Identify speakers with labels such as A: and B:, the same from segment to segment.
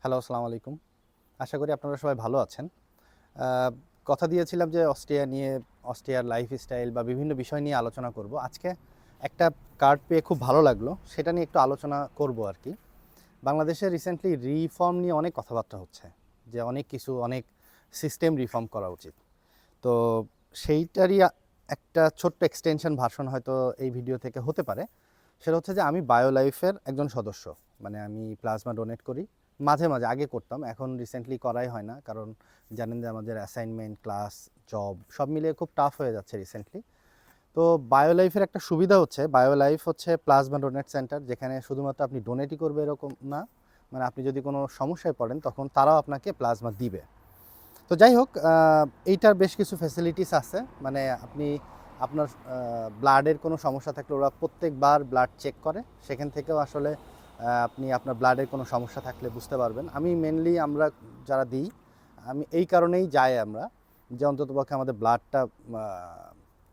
A: Hello, আসসালামু আলাইকুম। আশা করি আপনারা সবাই ভালো আছেন। আ কথা দিয়েছিলাম যে অস্ট্রিয়ার লাইফস্টাইল বা বিভিন্ন বিষয় নিয়ে আলোচনা করব। আজকে একটা কার্ড পেয়ে খুব ভালো লাগলো। সেটা নিয়ে একটু আলোচনা করব আরকি। বাংলাদেশে রিসেন্টলি রিফর্ম নিয়ে অনেক কথাবার্তা হচ্ছে। যে অনেক সিস্টেম রিফর্ম করা উচিত। তো সেইটারই একটা ছোট্ট এক্সটেনশন ভার্সন হয়তো এই ভিডিও থেকে হতে পারে। সেটা হচ্ছে যে আমি বায়োলাইফের একজন সদস্য। মানে আমি প্লাজমা ডোনেট করি। মাঝে, মাঝে আগে করতাম। এখন রিসেন্টলি করাই হয় না। কারণ জানেন যে আমাদের অ্যাসাইনমেন্ট, ক্লাস, জব সব মিলিয়ে খুব টাফ হয়ে যাচ্ছে রিসেন্টলি। তো বায়োলাইফের একটা সুবিধা হচ্ছে, বায়োলাইফ হচ্ছে প্লাজমা ডোনেট সেন্টার, যেখানে শুধুমাত্র আপনি ডোনেটই করবে এরকম না। মানে আপনি যদি কোনো সমস্যায় পড়েন তখন তারাও আপনাকে প্লাজমা দিবে। তো যাই হোক, এইটার বেশ কিছু ফ্যাসিলিটিস আছে। মানে আপনি আপনার ব্লাডের কোনো সমস্যা থাকলে ওরা প্রত্যেকবার ব্লাড চেক করে। সেখান থেকেও আসলে আপনি আপনার ব্লাডের কোনো সমস্যা থাকলে বুঝতে পারবেন। আমরা যারা দিই, আমি এই কারণেই যাই আমরা, যে অন্ততপক্ষে আমাদের ব্লাডটা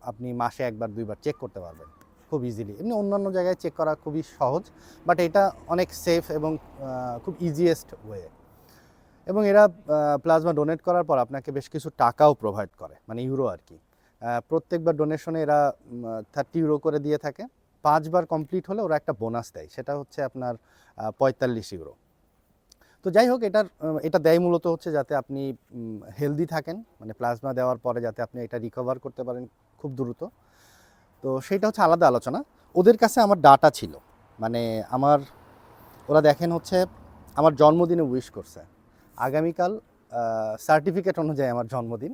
A: আপনি মাসে ১ বার ২ বার চেক করতে পারবেন খুব ইজিলি। এমনি অন্যান্য জায়গায় চেক করা খুবই সহজ, বাট এটা অনেক সেফ এবং খুব ইজিয়েস্ট ওয়ে। এবং এরা প্লাজমা ডোনেট করার পর আপনাকে বেশ কিছু টাকাও প্রোভাইড করে, মানে ইউরো আর কি। প্রত্যেকবার ডোনেশনে এরা 30 ইউরো করে দিয়ে থাকে। ৫ বার কমপ্লিট হলে ওরা একটা বোনাস দেয়, সেটা হচ্ছে আপনার ৪৫ ইউরো। তো যাই হোক, এটা দেয় মূলত হচ্ছে যাতে আপনি হেলদি থাকেন, মানে প্লাজমা দেওয়ার পরে যাতে আপনি এটা রিকভার করতে পারেন খুব দ্রুত। তো সেইটা হচ্ছে আলাদা আলোচনা। ওদের কাছে আমার ডাটা ছিল, মানে আমার ওরা দেখেন হচ্ছে আমার জন্মদিনে উইশ করছে। আগামীকাল সার্টিফিকেট অনুযায়ী আমার জন্মদিন।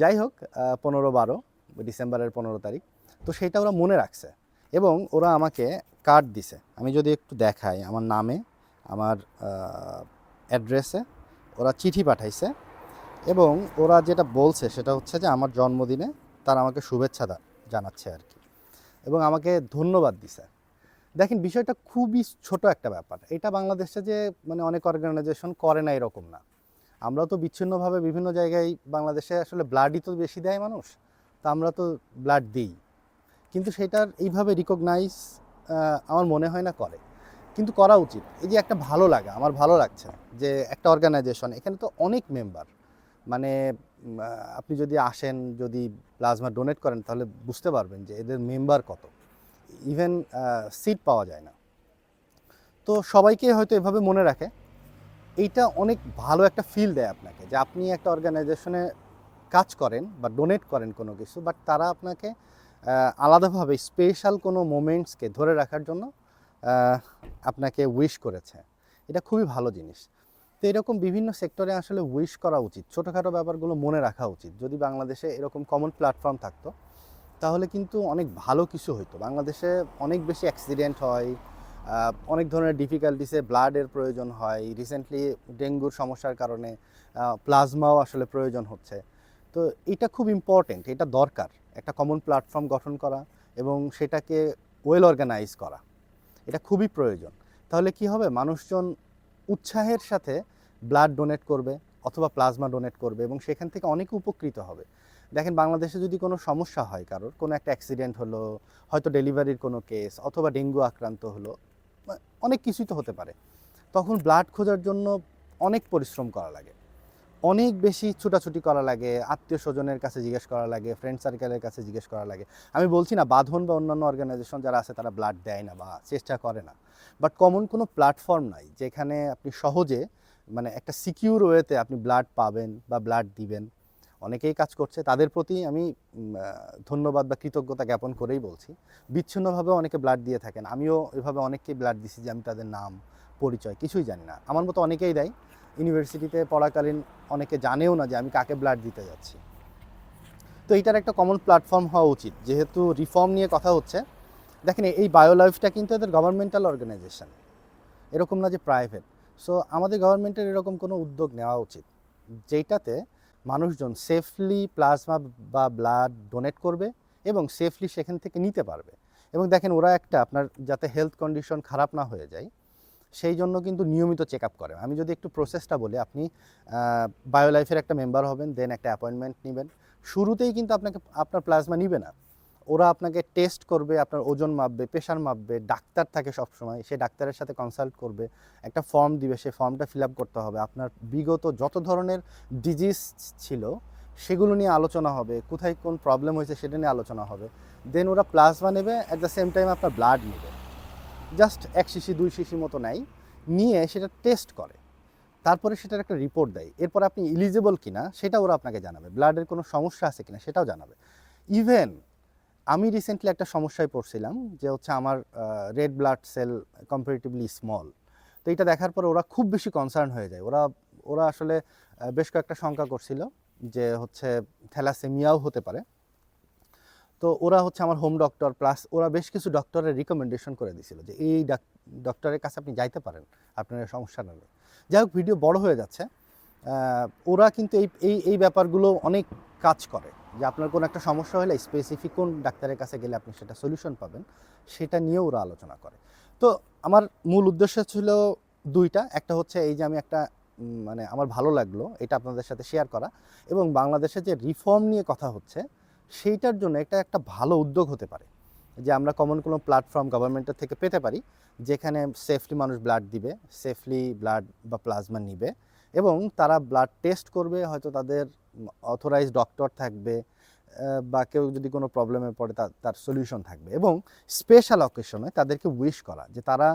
A: যাই হোক, ১৫-১২ ডিসেম্বরের ১৫ তারিখ। তো সেইটা ওরা মনে রাখছে এবং ওরা আমাকে কার্ড দিছে। আমি যদি একটু দেখাই, আমার নামে, আমার অ্যাড্রেসে ওরা চিঠি পাঠাইছে এবং ওরা যেটা বলছে সেটা হচ্ছে যে আমার জন্মদিনে তারা আমাকে শুভেচ্ছা জানাচ্ছে আর কি, এবং আমাকে ধন্যবাদ দিছে। দেখেন, বিষয়টা খুবই ছোট একটা ব্যাপার। এটা বাংলাদেশে যে মানে অনেক অর্গানাইজেশন করে না এরকম না। আমরাও তো বিচ্ছিন্নভাবে বিভিন্ন জায়গায় বাংলাদেশে আসলে ব্লাডই তো বেশি দেয় মানুষ। তো আমরা তো ব্লাড দিই। কিন্তু সেটার এইভাবে রিকগনাইজ আমার মনে হয় না করে। কিন্তু করা উচিত। এই যে একটা ভালো লাগা, আমার ভালো লাগছে যে একটা অর্গানাইজেশন, এখানে তো অনেক মেম্বার। মানে আপনি যদি আসেন, যদি প্লাজমা ডোনেট করেন তাহলে বুঝতে পারবেন যে এদের মেম্বার কত। ইভেন সিট পাওয়া যায় না। তো সবাইকে হয়তো এভাবে মনে রাখে। এইটা অনেক ভালো একটা ফিল দেয় আপনাকে, যে আপনি একটা অর্গানাইজেশনে কাজ করেন বা ডোনেট করেন কোনো কিছু, বাট তারা আপনাকে আলাদাভাবে স্পেশাল কোনো মোমেন্টসকে ধরে রাখার জন্য আপনাকে উইশ করেছে। এটা খুবই ভালো জিনিস। তো এরকম বিভিন্ন সেক্টরে আসলে উইশ করা উচিত, ছোটোখাটো ব্যাপারগুলো মনে রাখা উচিত। যদি বাংলাদেশে এরকম কমন প্ল্যাটফর্ম থাকতো তাহলে কিন্তু অনেক ভালো কিছু হইতো। বাংলাদেশে অনেক বেশি অ্যাক্সিডেন্ট হয়, অনেক ধরনের ডিফিকাল্টিসে ব্লাডের প্রয়োজন হয়। রিসেন্টলি ডেঙ্গুর সমস্যার কারণে প্লাজমাও আসলে প্রয়োজন হচ্ছে। তো এটা খুব ইম্পর্টেন্ট, এটা দরকার একটা কমন প্ল্যাটফর্ম গঠন করা এবং সেটাকে ওয়েল অর্গানাইজ করা। এটা খুবই প্রয়োজন। তাহলে কি হবে, মানুষজন উৎসাহের সাথে ব্লাড ডোনেট করবে অথবা প্লাজমা ডোনেট করবে এবং সেখান থেকে অনেকে উপকৃত হবে। দেখেন, বাংলাদেশে যদি কোনো সমস্যা হয়, কারোর কোনো একটা অ্যাক্সিডেন্ট হলো, হয়তো ডেলিভারির কোনো কেস অথবা ডেঙ্গু আক্রান্ত হলো, অনেক কিছুই তো হতে পারে। তখন ব্লাড খোঁজার জন্য অনেক পরিশ্রম করা লাগে, অনেক বেশি ছুটাছুটি করা লাগে, আত্মীয় স্বজনের কাছে জিজ্ঞেস করা লাগে, ফ্রেন্ড সার্কেলের কাছে জিজ্ঞেস করা লাগে। আমি বলছি না বাঁধন বা অন্যান্য অর্গানাইজেশন যারা আছে তারা ব্লাড দেয় না বা চেষ্টা করে না, বাট কমন কোনো প্ল্যাটফর্ম নাই যেখানে আপনি সহজে, মানে একটা সিকিউর ওয়েতে আপনি ব্লাড পাবেন বা ব্লাড দিবেন। অনেকেই কাজ করছে, তাদের প্রতি আমি ধন্যবাদ বা কৃতজ্ঞতা জ্ঞাপন করেই বলছি। বিচ্ছিন্নভাবে অনেকে ব্লাড দিয়ে থাকেন, আমিও এভাবে অনেককেই ব্লাড দিছি যে আমি তাদের নাম পরিচয় কিছুই জানি না। আমার মতো অনেকেই দেয়। ইউনিভার্সিটিতে পড়াকালীন অনেকে জানেও না যে আমি কাকে ব্লাড দিতে যাচ্ছি। তো এইটার একটা কমন প্ল্যাটফর্ম হওয়া উচিত, যেহেতু রিফর্ম নিয়ে কথা হচ্ছে। দেখেন, এই বায়োলাইফটা কিন্তু এদের গভর্নমেন্টাল অর্গানাইজেশন, এরকম না যে প্রাইভেট। সো আমাদের গভর্নমেন্টের এরকম কোনো উদ্যোগ নেওয়া উচিত যেটাতে মানুষজন সেফলি প্লাজমা বা ব্লাড ডোনেট করবে এবং সেফলি সেখান থেকে নিতে পারবে। এবং দেখেন, ওরা একটা আপনার যাতে হেলথ কন্ডিশন খারাপ না হয়ে যায় সেই জন্য কিন্তু নিয়মিত চেক আপ করে। আমি যদি একটু প্রসেসটা বলি, আপনি বায়োলাইফের একটা মেম্বার হবেন, দেন একটা অ্যাপয়েন্টমেন্ট নেবেন। শুরুতেই কিন্তু আপনাকে আপনার প্লাজমা নিবে না, ওরা আপনাকে টেস্ট করবে, আপনার ওজন মাপবে, প্রেশার মাপবে, ডাক্তার থাকে সবসময়, সে ডাক্তারের সাথে কনসাল্ট করবে, একটা ফর্ম দিবে, সেই ফর্মটা ফিল আপ করতে হবে, আপনার বিগত যত ধরনের ডিজিজ ছিল সেগুলো নিয়ে আলোচনা হবে, কোথায় কোন প্রবলেম হয়েছে সেটা নিয়ে আলোচনা হবে। দেন ওরা প্লাজমা নেবে, অ্যাট দ্য সেম টাইম আপনার ব্লাড নেবে, জাস্ট 1 শিশি 2 শিশি মতো নেয়, নিয়ে সেটা টেস্ট করে, তারপরে সেটার একটা রিপোর্ট দেয়। এরপর আপনি ইলিজিবল কিনা সেটা ওরা আপনাকে জানাবে, ব্লাডের কোনো সমস্যা আছে কিনা সেটাও জানাবে। ইভেন আমি রিসেন্টলি একটা সমস্যায় পড়ছিলাম যে হচ্ছে আমার red blood cell comparatively small. তো এটা দেখার পর ওরা খুব বেশি কনসার্ন হয়ে যায়। ওরা ওরা আসলে বেশ কয়েকটা শঙ্কা করছিল যে হচ্ছে থ্যালাসেমিয়াও হতে পারে। তো ওরা হচ্ছে আমার হোম ডক্টর প্লাস ওরা বেশ কিছু ডক্টরের রিকমেন্ডেশন করে দিয়েছিল যে এই ডক্টরের কাছে আপনি যাইতে পারেন আপনার এই সমস্যাটা নিয়ে। যাই হোক, ভিডিও বড় হয়ে যাচ্ছে। ওরা কিন্তু এই এই এই ব্যাপারগুলো অনেক কাজ করে, যে আপনার কোনো একটা সমস্যা হলে স্পেসিফিক কোন ডাক্তারের কাছে গেলে আপনি সেটা সলিউশন পাবেন, সেটা নিয়েও ওরা আলোচনা করে। তো আমার মূল উদ্দেশ্য ছিল দুইটা। একটা হচ্ছে এই যে আমি একটা মানে আমার ভালো লাগলো এটা আপনাদের সাথে শেয়ার করা, এবং বাংলাদেশে যে রিফর্ম নিয়ে কথা হচ্ছে সেইটার জন্য এটা একটা ভালো উদ্যোগ হতে পারে যে আমরা কমন কোনো প্ল্যাটফর্ম গভর্নমেন্টের থেকে পেতে পারি, যেখানে সেফলি মানুষ ব্লাড দিবে, সেফলি ব্লাড বা প্লাজমা নিবে, এবং তারা ব্লাড টেস্ট করবে, হয়তো তাদের অথরাইজ ডক্টর থাকবে, বা কেউ যদি কোনো প্রবলেমে পড়ে তার সলিউশন থাকবে, এবং স্পেশাল অকেশনে তাদেরকে উইশ করা যে তারা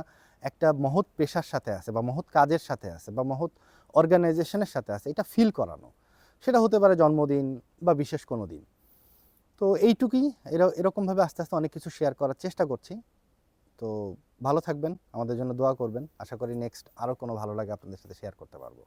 A: একটা মহৎ পেশার সাথে আছে বা মহৎ কাজের সাথে আছে বা মহৎ অর্গানাইজেশনের সাথে আছে, এটা ফিল করানো। সেটা হতে পারে জন্মদিন বা বিশেষ কোনো দিন। তো এইটুকুই, এরকমভাবে আস্তে আস্তে অনেক কিছু শেয়ার করার চেষ্টা করছি। তো ভালো থাকবেন, আমাদের জন্য দোয়া করবেন। আশা করি নেক্সট আরও কোনো ভালো লাগে আপনাদের সাথে শেয়ার করতে পারবো।